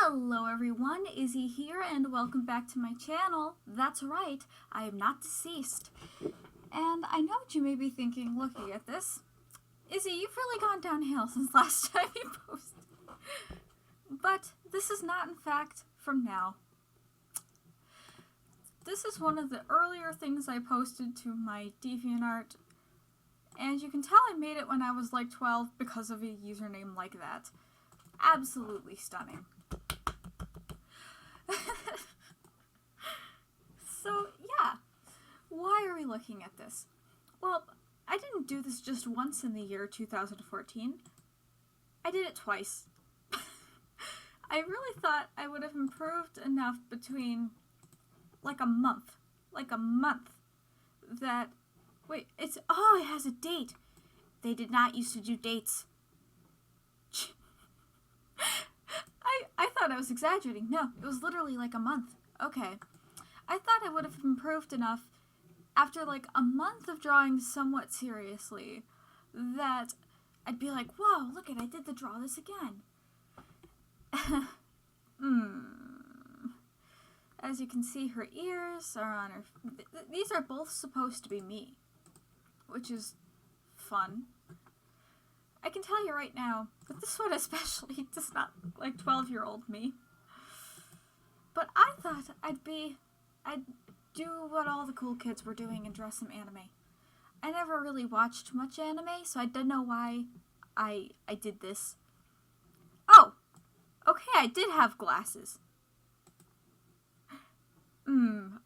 Hello everyone, Izzy here, and welcome back to my channel. That's right, I am not deceased. And I know what you may be thinking looking at this. Izzy, you've really gone downhill since last time you posted. But this is not, in fact, from now. This is one of the earlier things I posted to my DeviantArt, and you can tell I made it when I was like 12 because of a username like that. Absolutely stunning. So, yeah. Why are we looking at this? Well, I didn't do this just once in the year 2014. I did it twice. I really thought I would have improved enough between like a month. That, wait, it has a date. They did not used to do dates. I thought I was exaggerating. No, it was literally like a month. Okay. I thought I would have improved enough after like a month of drawing somewhat seriously that I'd be like, whoa, look I did the draw this again. As you can see, her ears are on her... These are both supposed to be me, which is fun. I can tell you right now that this one especially does not like 12-year-old me. But I thought I'd do what all the cool kids were doing and draw some anime. I never really watched much anime, so I don't know why I did this. Oh! Okay, I did have glasses.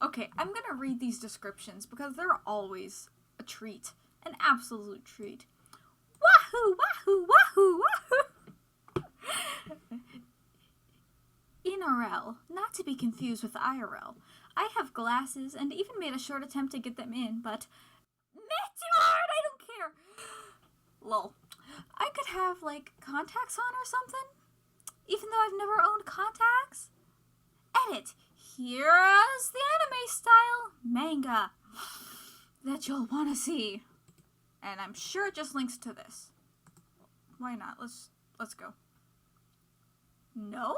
Okay, I'm gonna read these descriptions because they're always a treat. An absolute treat. Wahoo! Wahoo! Wahoo! Wahoo! INRL, not to be confused with IRL. I have glasses and even made a short attempt to get them in, but too hard, I don't care. Lol. I could have, like, contacts on or something, even though I've never owned contacts. Edit. Here's the anime style manga that you'll want to see. And I'm sure it just links to this. Why not? Let's go. No?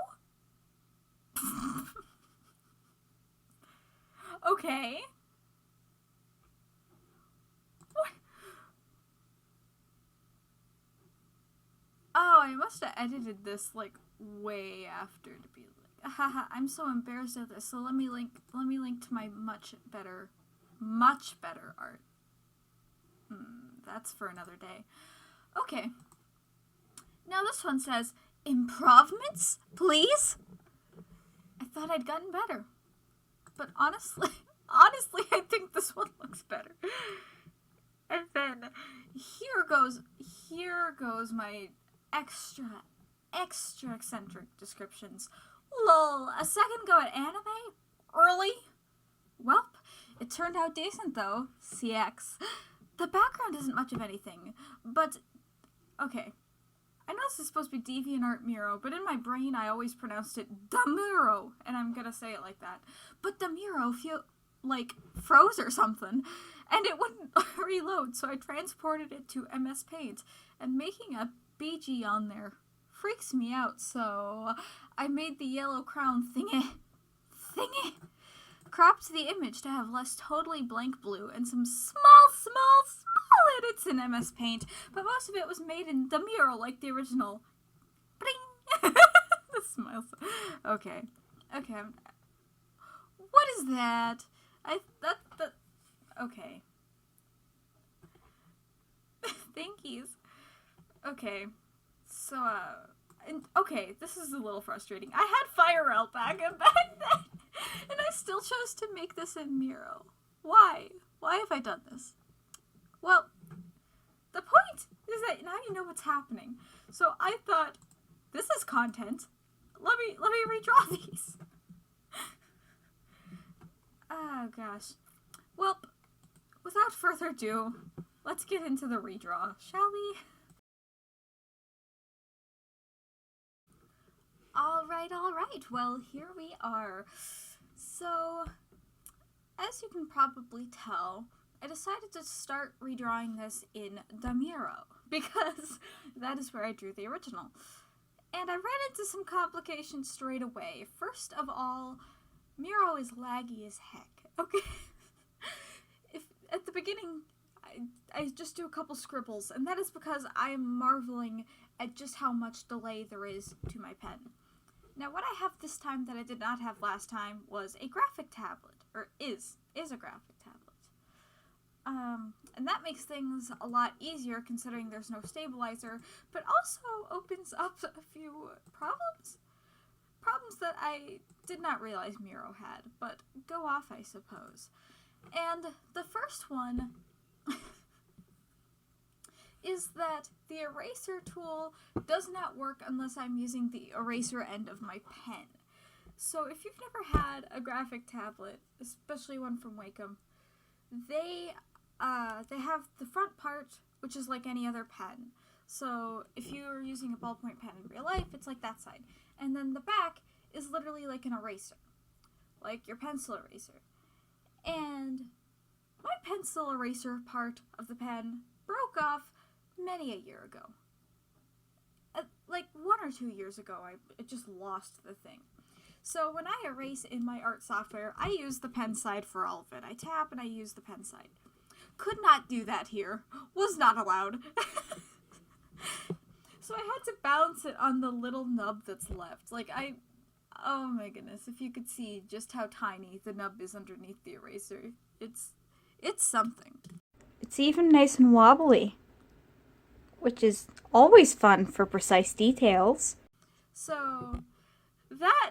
Okay. What? Oh, I must have edited this like way after to be like, haha, I'm so embarrassed of this. So let me link to my much better art. That's for another day. Okay. Now this one says, improvements, please? I thought I'd gotten better. But honestly, I think this one looks better. And then, here goes my extra eccentric descriptions. Lol, a second go at anime? Early? Welp, it turned out decent though. CX. The background isn't much of anything, but, okay. I know this is supposed to be DeviantArt Miro, but in my brain I always pronounced it Damiro, and I'm gonna say it like that. But Damiro froze or something, and it wouldn't reload, so I transported it to MS Paint, and making a BG on there freaks me out, so I made the yellow crown thingy, cropped the image to have less totally blank blue, and some small edits in MS Paint, but most of it was made in Damiro like the original. Bling! The smiles. Okay. What is that? Okay. Thank yous. Okay. So, okay, this is a little frustrating. I had FireRel back then, and I still chose to make this in Miro. Why? Why have I done this? Well, the point is that now you know what's happening. So I thought, this is content. Let me redraw these. Oh gosh. Well, without further ado, let's get into the redraw, shall we? Alright. Well, here we are. So, as you can probably tell, I decided to start redrawing this in Damiro, because that is where I drew the original. And I ran into some complications straight away. First of all, Miro is laggy as heck. Okay? If at the beginning, I just do a couple scribbles, and that is because I am marveling at just how much delay there is to my pen. Now, what I have this time that I did not have last time was a graphic tablet, or is a graphic tablet. And that makes things a lot easier considering there's no stabilizer, but also opens up a few problems. Problems that I did not realize Miro had, but go off, I suppose. And the first one is that the eraser tool does not work unless I'm using the eraser end of my pen. So if you've never had a graphic tablet, especially one from Wacom, they have the front part, which is like any other pen. So if you're using a ballpoint pen in real life, it's like that side. And then the back is literally like an eraser, like your pencil eraser. And my pencil eraser part of the pen broke off many a year ago. Like 1 or 2 years ago, I just lost the thing. So when I erase in my art software, I use the pen side for all of it. I tap and I use the pen side. Could not do that here. Was not allowed. So I had to balance it on the little nub that's left. Oh my goodness, if you could see just how tiny the nub is underneath the eraser. It's something. It's even nice and wobbly, which is always fun for precise details. So that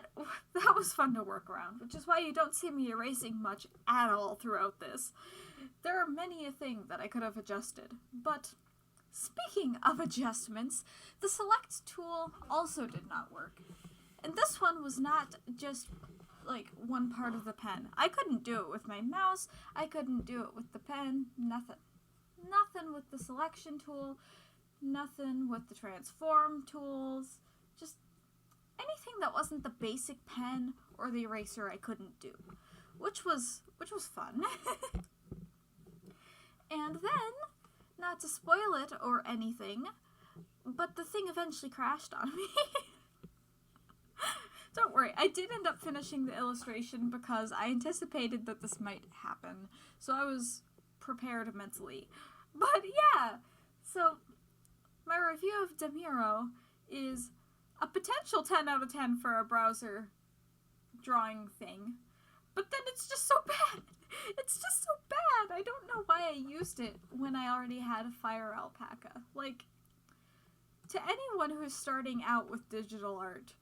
was fun to work around, which is why you don't see me erasing much at all throughout this. There are many a thing that I could have adjusted, but speaking of adjustments, the select tool also did not work. And this one was not just like one part of the pen. I couldn't do it with my mouse, I couldn't do it with the pen, nothing. Nothing with the selection tool, nothing with the transform tools, just anything that wasn't the basic pen or the eraser I couldn't do, which was fun. And then, not to spoil it or anything, but the thing eventually crashed on me. Don't worry, I did end up finishing the illustration because I anticipated that this might happen, so I was prepared mentally. But yeah, so my review of Demiro is a potential 10 out of 10 for a browser drawing thing, but then it's just so bad. It's just so bad. I don't know why I used it when I already had a Fire Alpaca. Like, to anyone who's starting out with digital art,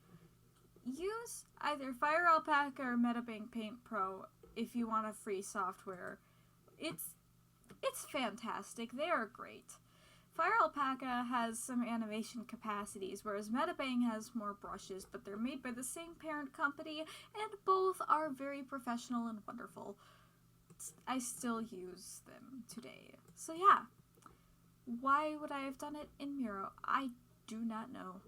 use either Fire Alpaca or Metabang Paint Pro if you want a free software. It's fantastic. They are great. Fire Alpaca has some animation capacities, whereas Metabang has more brushes, but they're made by the same parent company, and both are very professional and wonderful. I still use them today. So yeah, why would I have done it in Miro? I do not know.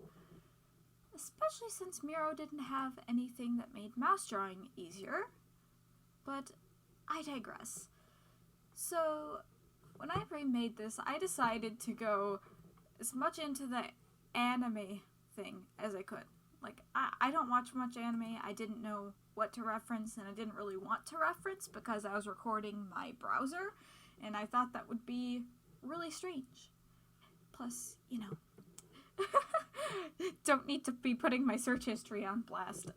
Especially since Miro didn't have anything that made mouse drawing easier. But I digress. So when I remade this, I decided to go as much into the anime thing as I could. Like, I don't watch much anime. I didn't know what to reference, and I didn't really want to reference because I was recording my browser, and I thought that would be really strange. Plus, you know, don't need to be putting my search history on blast.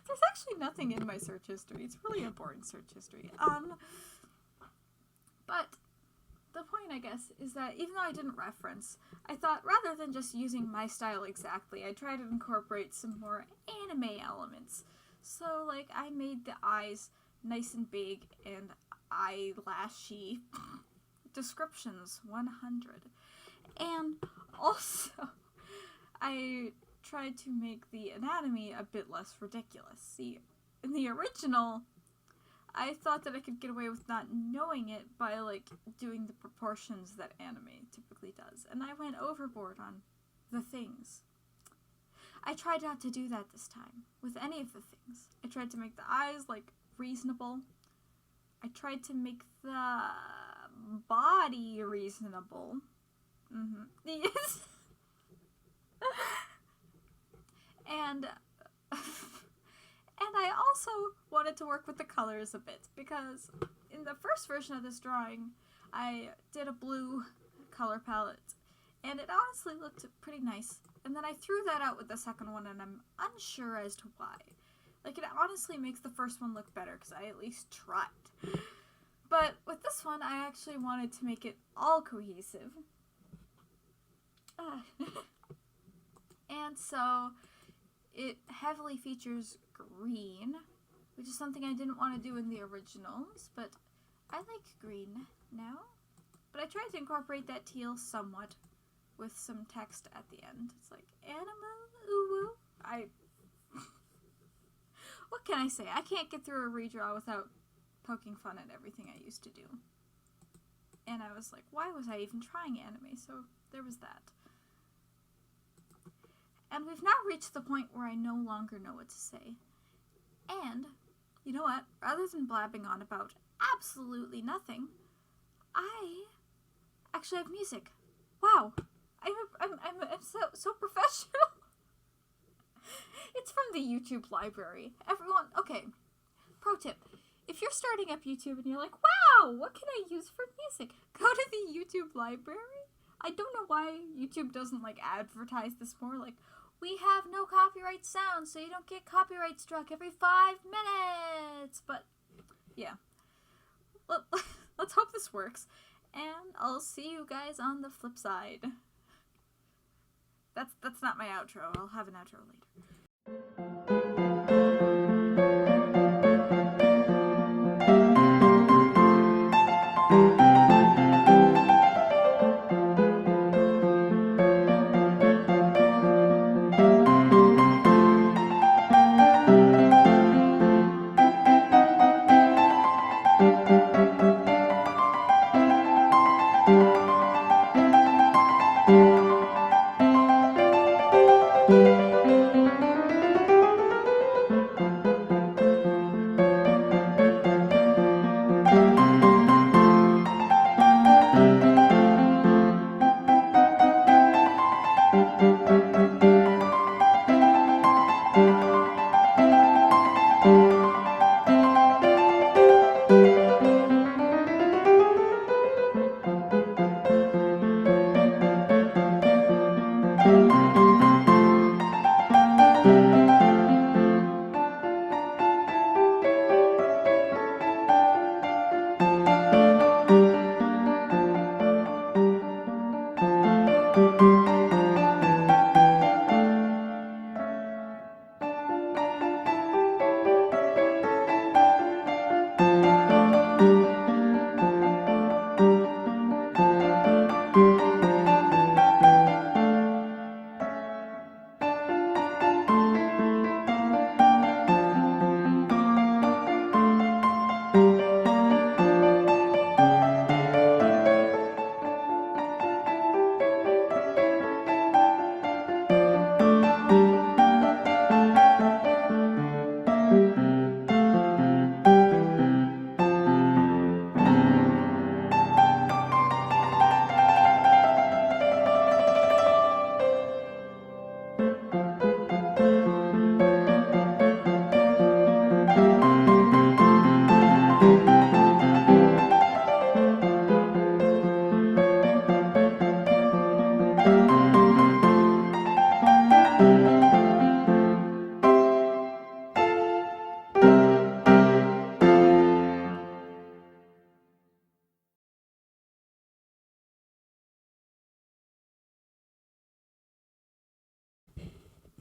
There's actually nothing in my search history. It's really a boring search history. But the point, I guess, is that even though I didn't reference, I thought rather than just using my style exactly, I tried to incorporate some more anime elements. So, like, I made the eyes nice and big and eyelashy. Descriptions 100. And also, I tried to make the anatomy a bit less ridiculous. See, in the original, I thought that I could get away with not knowing it by, like, doing the proportions that anime typically does. And I went overboard on the things. I tried not to do that this time, with any of the things. I tried to make the eyes, like, reasonable. I tried to make the body reasonable. Yes. And and I also wanted to work with the colors a bit, because in the first version of this drawing, I did a blue color palette, and it honestly looked pretty nice. And then I threw that out with the second one, and I'm unsure as to why. Like, it honestly makes the first one look better, because I at least tried. But with this one, I actually wanted to make it all cohesive. And so it heavily features green, which is something I didn't want to do in the originals, but I like green now. But I tried to incorporate that teal somewhat with some text at the end. It's like, Anime Waifu. What can I say? I can't get through a redraw without poking fun at everything I used to do. And I was like, why was I even trying anime? So there was that. And we've now reached the point where I no longer know what to say. And, you know what? Rather than blabbing on about absolutely nothing, I actually have music. Wow. I'm so professional. It's from the YouTube library. Everyone, okay. Pro tip. If you're starting up YouTube and you're like, wow, what can I use for music? Go to the YouTube library. I don't know why YouTube doesn't, like, advertise this more. Like, we have no copyright sounds, so you don't get copyright struck every 5 minutes. But, yeah. Let's hope this works. And I'll see you guys on the flip side. That's not my outro. I'll have an outro later.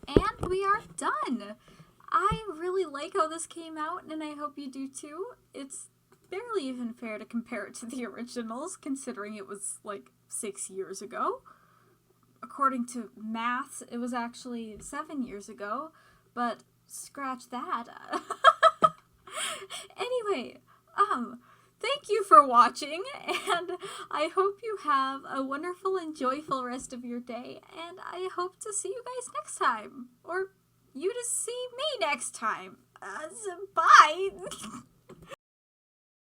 And we are done! I really like how this came out, and I hope you do too. It's barely even fair to compare it to the originals, considering it was like 6 years ago. According to maths, it was actually 7 years ago, but scratch that. Anyway, thank you for watching, and I hope you have a wonderful and joyful rest of your day, and I hope to see you guys next time, or you to see me next time. Bye!